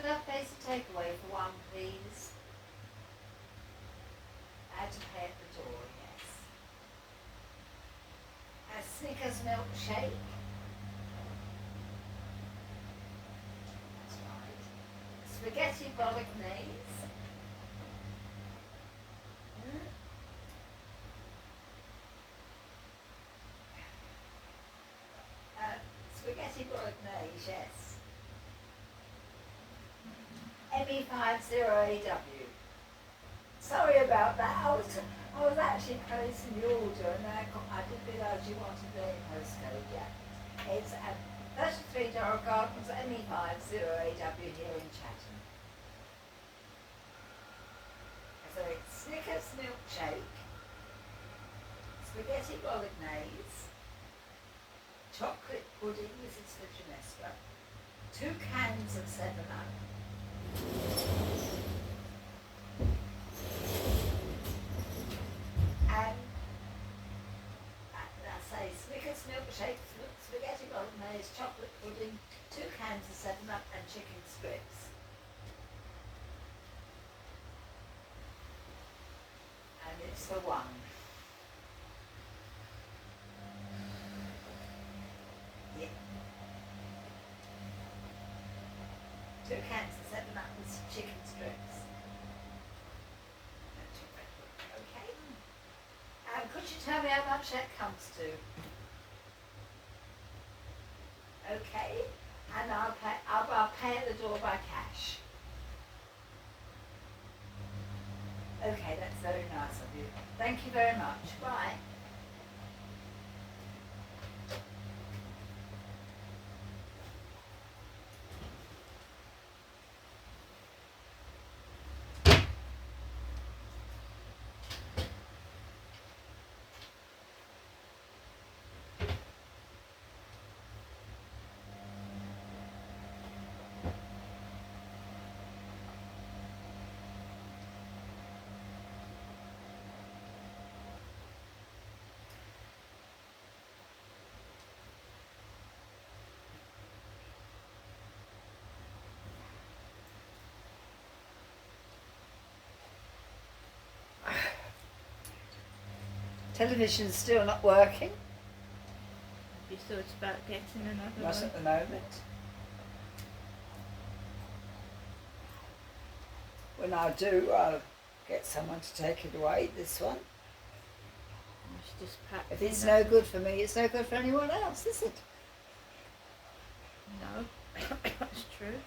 enough place to take away for one, please? Add to pay at the door, yes. A Snickers milkshake. That's right. Spaghetti bolognese. Spaghetti bolognese, yes. ME50AW. Sorry about that. I was actually placing the order and I didn't realise you wanted the postcode yet. It's at 33 Durham Gardens, ME50AW here in Chatham. So it's Snickers milkshake, spaghetti bolognese, chocolate pudding, this is for Janessa, 2 cans of 7-Up. And I say Snickers milkshake, spaghetti bolognese, chocolate pudding, 2 cans of 7-Up and chicken strips. And it's for 1. Yeah. 2 cans of 7-Up with some chicken strips. Okay. And could you tell me how much that comes to? Okay. And I'll pay at the door by cash. Okay, that's very nice of you. Thank you very much. Bye. Television's still not working. Have you thought about getting another Not one? at the moment. When I do, I'll get someone to take it away, this one. You should just pack If it it's in. no good for me, it's no good for anyone else, is it? No, that's true.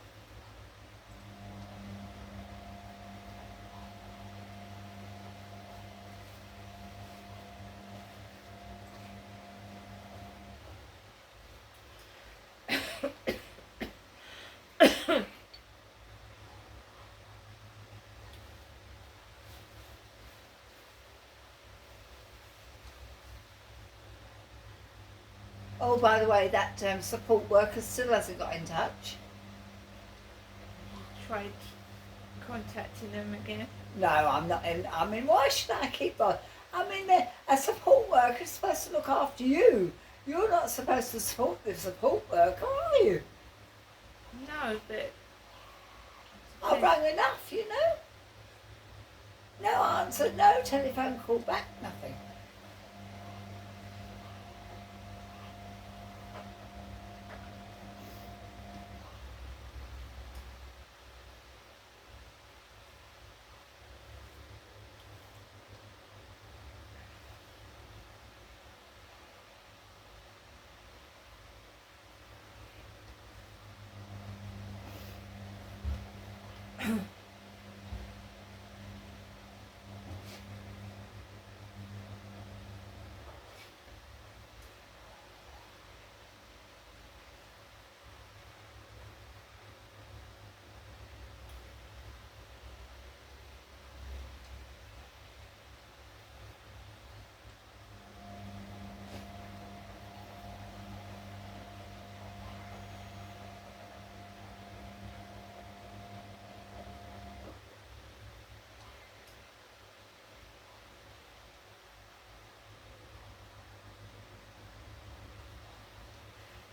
Oh, by the way, that support worker still hasn't got in touch. Tried contacting them again. No, I'm not in. I mean, why should I keep on? I mean, a support worker is supposed to look after you. You're not supposed to support the support worker, are you? No, but I've rung enough, you know. No answer, no telephone call back, nothing.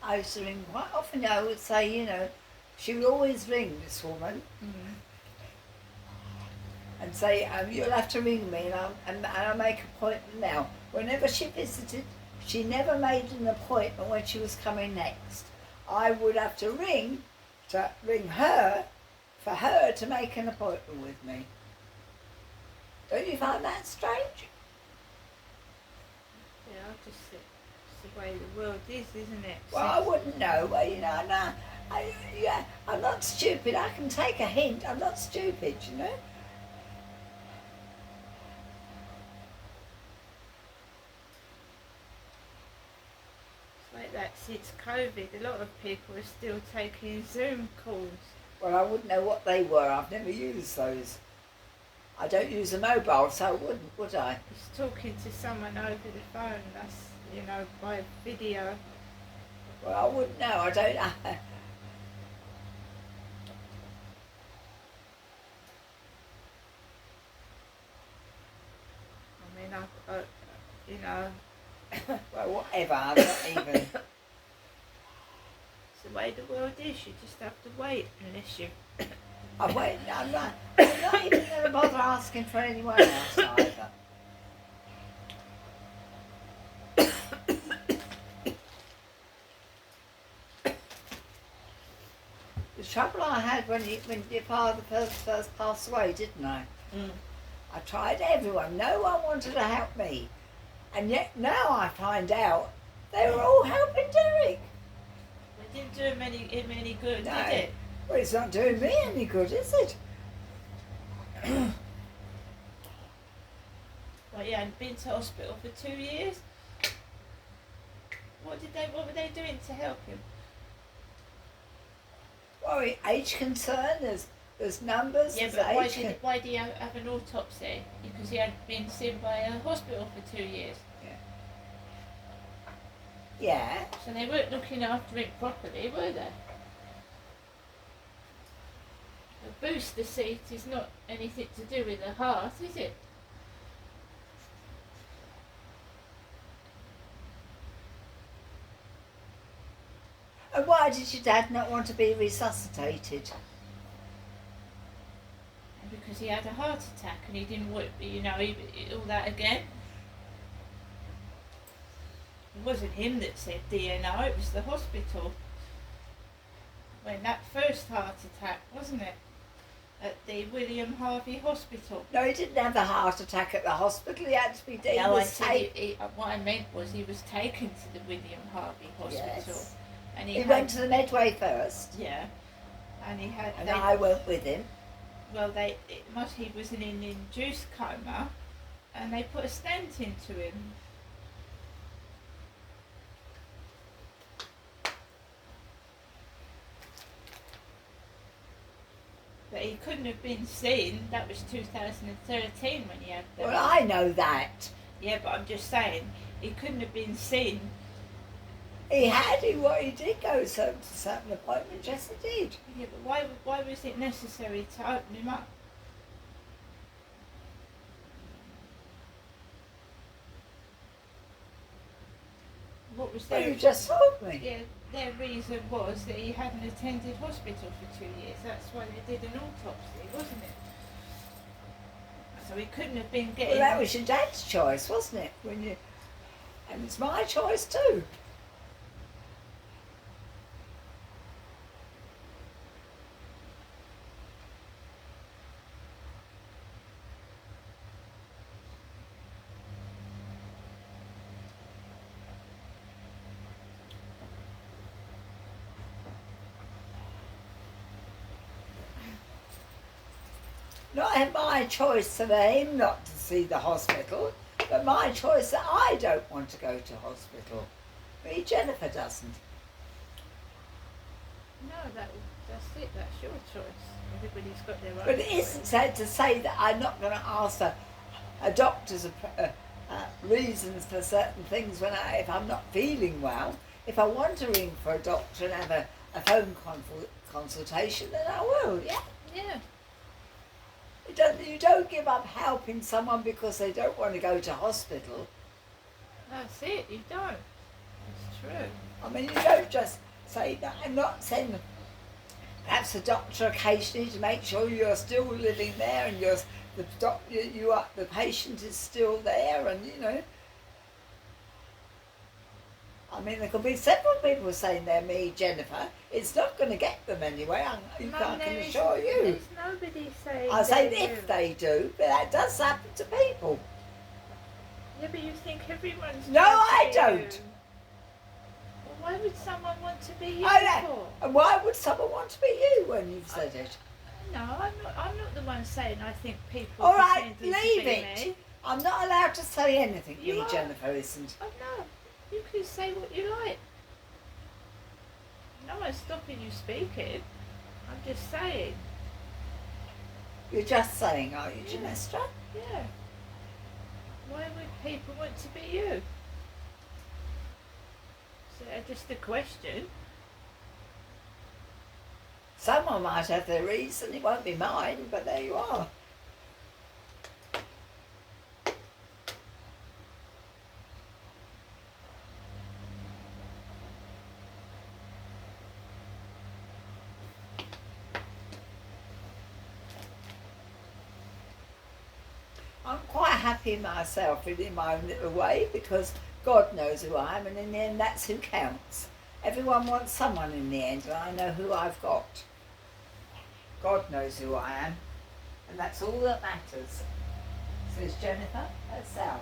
I used to ring quite often. I would say, you know, She would always ring, this woman, and say, you'll have to ring me, and I'll make an appointment now. Whenever she visited, she never made an appointment when she was coming next. I would have to ring her, for her to make an appointment with me. Don't you find that strange? Yeah, I just think it's the way the world is, isn't it? Well, I wouldn't know. Well, you know, no, I'm not stupid. I can take a hint. I'm not stupid, you know. It's like that since COVID. A lot of people are still taking Zoom calls. Well, I wouldn't know what they were. I've never used those. I don't use a mobile, so I wouldn't, would I? It's talking to someone over the phone. That's, you know, by video. Well, I wouldn't know. I don't know. I mean, you know, Well, whatever. I'm not even. it's the way the world is. You just have to wait unless you. I'm not even going to bother asking for anyone else either. The trouble I had when your father first passed away, didn't I? I tried everyone. No one wanted to help me. And yet now I find out they were all helping Derek. It didn't do him any good, No. did it? Well, it's not doing me any good, is it? Well, you hadn't been to hospital for 2 years. What were they doing to help him? Well, age concern, there's numbers, Yeah, there's but age why did he have an autopsy? Because he hadn't been seen by a hospital for 2 years. Yeah. So they weren't looking after him properly, were they? A booster seat is not anything to do with the heart, is it? And why did your dad not want to be resuscitated? Because he had a heart attack and he didn't want, you know, all that again. It wasn't him that said DNO, it was the hospital. When that first heart attack, wasn't it? At the William Harvey Hospital. No, he didn't have a heart attack at the hospital. He had to be taken. No, I said what I meant was he was taken to the William Harvey Hospital. Yes. And He went to the Medway first. Yeah. And he had... And I went with him. Well, he was in an induced coma and they put a stent into him. But he couldn't have been seen. That was 2013 when he had that. Well, I know that. Yeah, but I'm just saying, he couldn't have been seen. He did go to certain appointments, yes he did. Yeah, but why was it necessary to open him up? What was Well, their... you just told me. Yeah, their reason was that he hadn't attended hospital for 2 years. That's why they did an autopsy, wasn't it? So he couldn't have been getting... Well, that was your dad's choice, wasn't it? And it's my choice too. Not my choice for him not to see the hospital, but my choice that I don't want to go to hospital. Me, Jennifer doesn't. No, that's it. That's your choice. Everybody's got their own But it choice. isn't said to say that I'm not going to ask a doctor's reasons for certain things if I'm not feeling well. If I want to ring for a doctor and have a phone consultation, then I will, yeah? Yeah. You don't give up helping someone because they don't want to go to hospital. That's it. You don't. It's true. I mean, you don't just say that. I'm not saying perhaps the doctor occasionally to make sure you're still living there and the patient is still there, and you know. I mean, there could be several people saying they're me, Jennifer. It's not going to get them anyway. I can assure you. There's nobody saying. I say they're if you. they do, but that does happen to people. Yeah, but you think everyone's. No, trying to I be don't. you. Well, why would someone want to be you I know. for? And why would someone want to be you when you've said it? No, I'm not the one saying I think people. All right, pretending to leave be it. Me. I'm not allowed to say anything. You Me, are. Jennifer isn't. Oh no, you can say what you like. No one's stopping you speaking. I'm just saying. You're just saying, are you, Yeah. Janestra? Yeah. Why would people want to be you? So just a question. Someone might have their reason. It won't be mine, but there you are. I'm quite happy myself in my own little way because God knows who I am, and in the end that's who counts. Everyone wants someone in the end, and I know who I've got. God knows who I am, and that's all that matters, says Jennifer herself.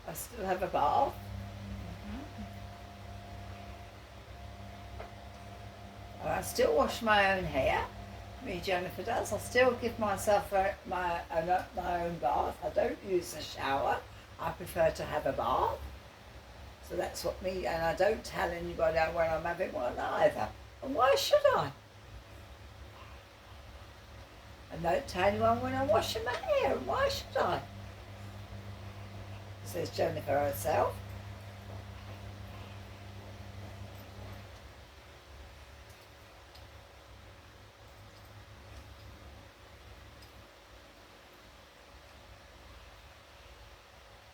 I still have a bath. And I still wash my own hair. Me, Jennifer does. I still give myself my own bath. I don't use a shower. I prefer to have a bath. So that's what me, and I don't tell anybody when I'm having one either. And why should I? And don't tell anyone when I'm washing my hair. And why should I? Says Jennifer herself.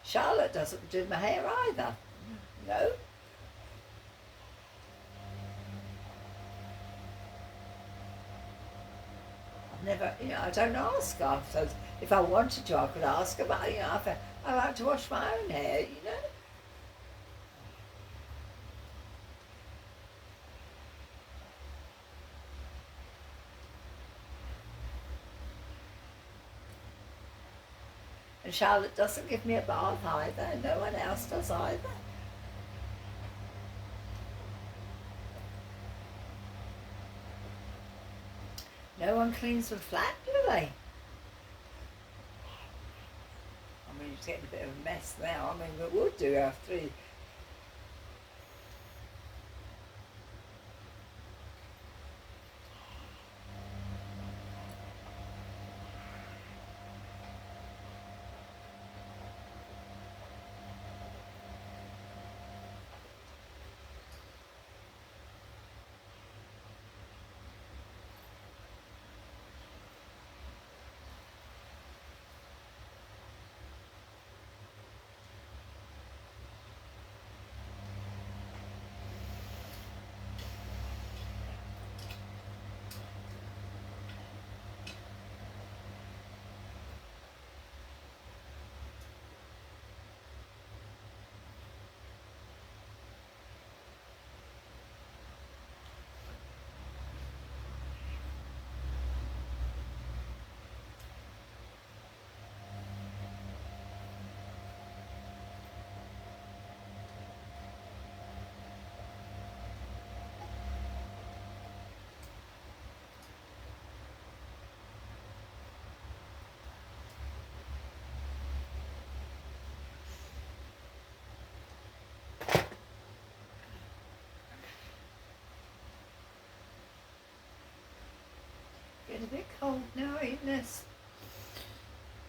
Charlotte doesn't do my hair either. No. I've never, I don't ask her. So if I wanted to, I could ask her, but I like to wash my own hair, And Charlotte doesn't give me a bath either, and no one else does either. No one cleans the flat, do they? I mean, it's getting a bit of a mess now. I mean, we would do after a bit cold now, Ines.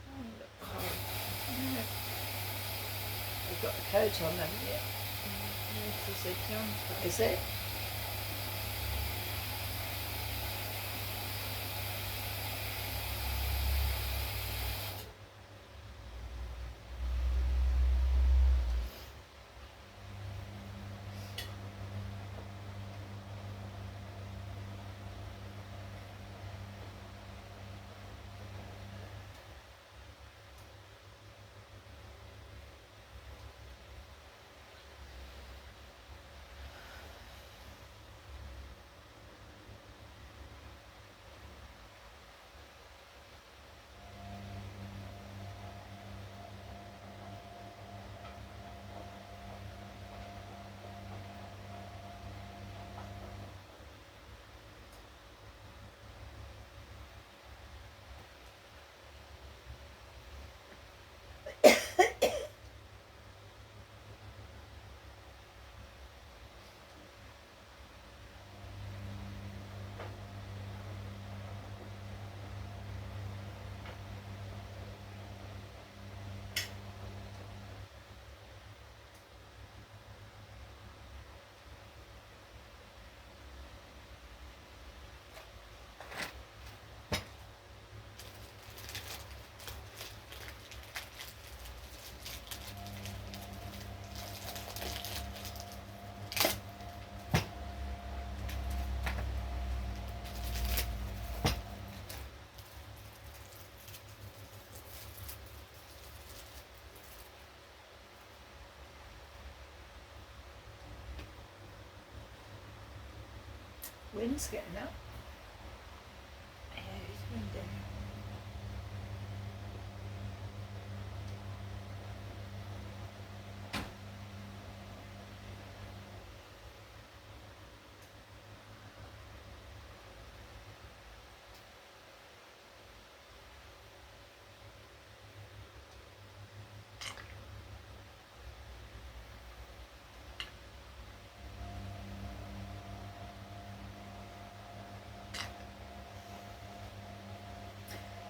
Oh, look cold. Yeah. You've got the coat on, haven't you? This is a jumper. Is it? Wind's getting up. Yeah, it's windy.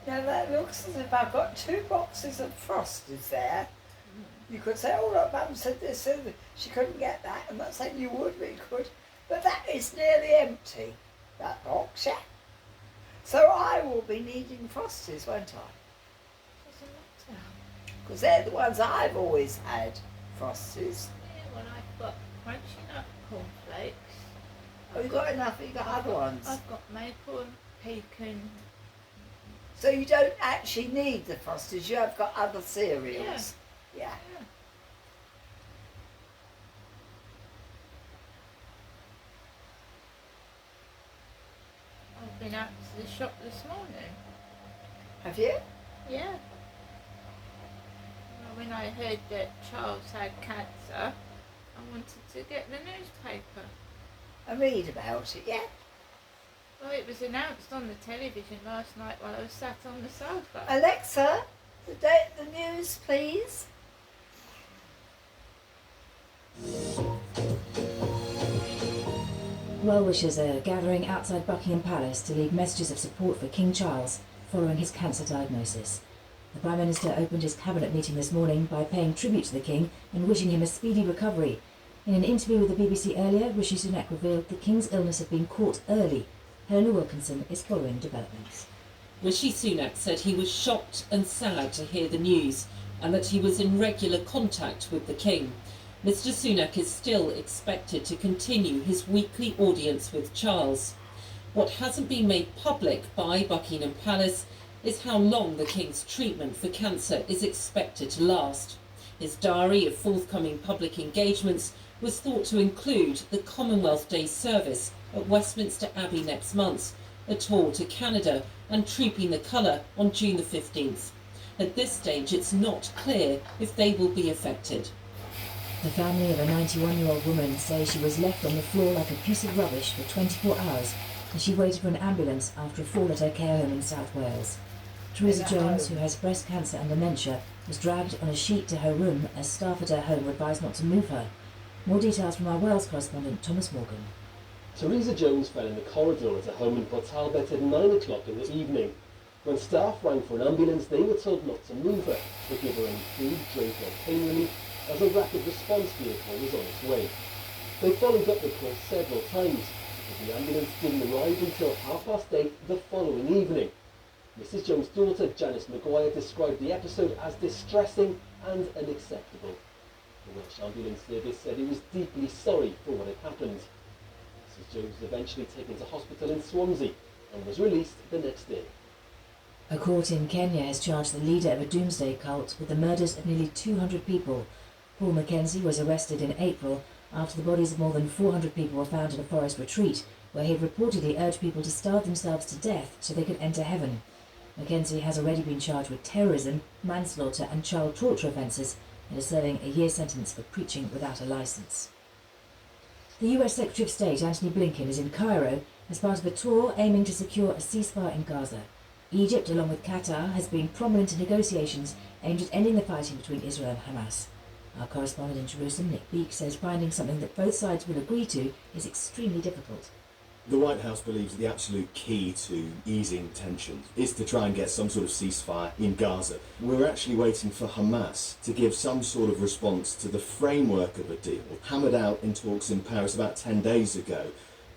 Now that looks as if I've got 2 boxes of Frosties there. You could say, oh look, Mum said this, said that she couldn't get that. I'm not saying you would, but you could. But that is nearly empty, that box, yeah. So I will be needing Frosties, won't I? Doesn't matter. Because they're the ones I've always had, Frosties. Yeah, well, I've got crunchy nut cornflakes. Oh, you got enough, you got other ones. I've got maple and pecan. So you don't actually need the Frosties, you have got other cereals. Yeah. Yeah. I've been out to the shop this morning. Have you? Yeah. Well, when I heard that Charles had cancer, I wanted to get the newspaper. And read about it, yeah? Well, it was announced on the television last night while I was sat on the sofa. Alexa, the news, please. Well-wishers are gathering outside Buckingham Palace to leave messages of support for King Charles following his cancer diagnosis. The Prime Minister opened his cabinet meeting this morning by paying tribute to the King and wishing him a speedy recovery. In an interview with the BBC earlier, Rishi Sunak revealed the King's illness had been caught early. Helena Wilkinson is following developments. Rishi Sunak said he was shocked and sad to hear the news and that he was in regular contact with the King. Mr Sunak is still expected to continue his weekly audience with Charles. What hasn't been made public by Buckingham Palace is how long the King's treatment for cancer is expected to last. His diary of forthcoming public engagements was thought to include the Commonwealth Day service at Westminster Abbey next month, a tour to Canada and Trooping the Colour on June the 15th. At this stage, it's not clear if they will be affected. The family of a 91-year-old woman says she was left on the floor like a piece of rubbish for 24 hours as she waited for an ambulance after a fall at her care home in South Wales. Teresa Jones, who has breast cancer and dementia, was dragged on a sheet to her room as staff at her home were advised not to move her. More details from our Wales correspondent, Thomas Morgan. Teresa Jones fell in the corridor at her home in Port Talbot at 9 o'clock in the evening. When staff rang for an ambulance, they were told not to move her, but give her any food, drink or pain relief, as a rapid response vehicle was on its way. They followed up the call several times, but the ambulance didn't arrive until 8:30 the following evening. Mrs Jones' daughter, Janice Maguire, described the episode as distressing and unacceptable. The Welsh Ambulance Service said it was deeply sorry for what had happened. Mrs Jones was eventually taken to hospital in Swansea and was released the next day. A court in Kenya has charged the leader of a doomsday cult with the murders of nearly 200 people. Paul Mackenzie was arrested in April after the bodies of more than 400 people were found in a forest retreat, where he had reportedly urged people to starve themselves to death so they could enter heaven. Mackenzie has already been charged with terrorism, manslaughter and child torture offences and is serving a year sentence for preaching without a licence. The US Secretary of State Antony Blinken is in Cairo as part of a tour aiming to secure a ceasefire in Gaza. Egypt, along with Qatar, has been prominent in negotiations aimed at ending the fighting between Israel and Hamas. Our correspondent in Jerusalem, Nick Beek, says finding something that both sides will agree to is extremely difficult. The White House believes the absolute key to easing tensions is to try and get some sort of ceasefire in Gaza. We're actually waiting for Hamas to give some sort of response to the framework of a deal hammered out in talks in Paris about 10 days ago.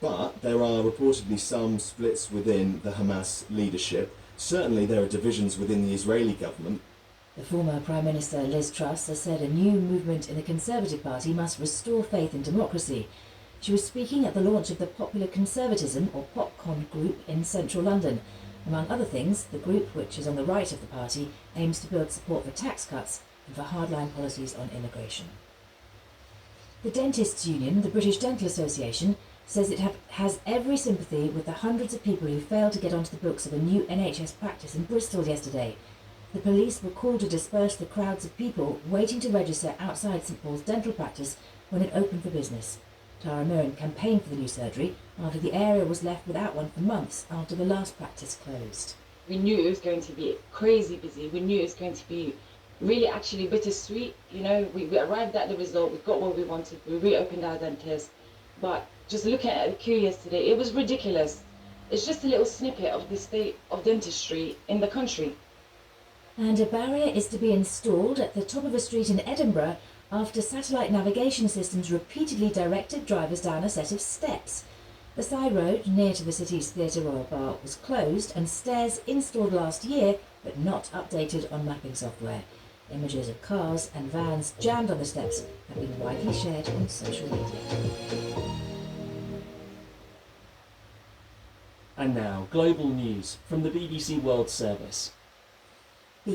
But there are reportedly some splits within the Hamas leadership. Certainly there are divisions within the Israeli government. The former Prime Minister Liz Truss has said a new movement in the Conservative Party must restore faith in democracy. She was speaking at the launch of the Popular Conservatism, or PopCon group, in central London. Among other things, the group, which is on the right of the party, aims to build support for tax cuts and for hardline policies on immigration. The Dentists' Union, the British Dental Association, says it has every sympathy with the hundreds of people who failed to get onto the books of a new NHS practice in Bristol yesterday. The police were called to disperse the crowds of people waiting to register outside St Paul's dental practice when it opened for business. Tara Mirren campaigned for the new surgery after the area was left without one for months after the last practice closed. We knew it was going to be crazy busy. We knew it was going to be really actually bittersweet. You know, we arrived at the result, we got what we wanted, we reopened our dentist. But just looking at the queue yesterday, it was ridiculous. It's just a little snippet of the state of dentistry in the country. And a barrier is to be installed at the top of a street in Edinburgh after satellite navigation systems repeatedly directed drivers down a set of steps. The side road near to the city's Theatre Royal Bar was closed and stairs installed last year but not updated on mapping software. Images of cars and vans jammed on the steps have been widely shared on social media. And now, global news from the BBC World Service.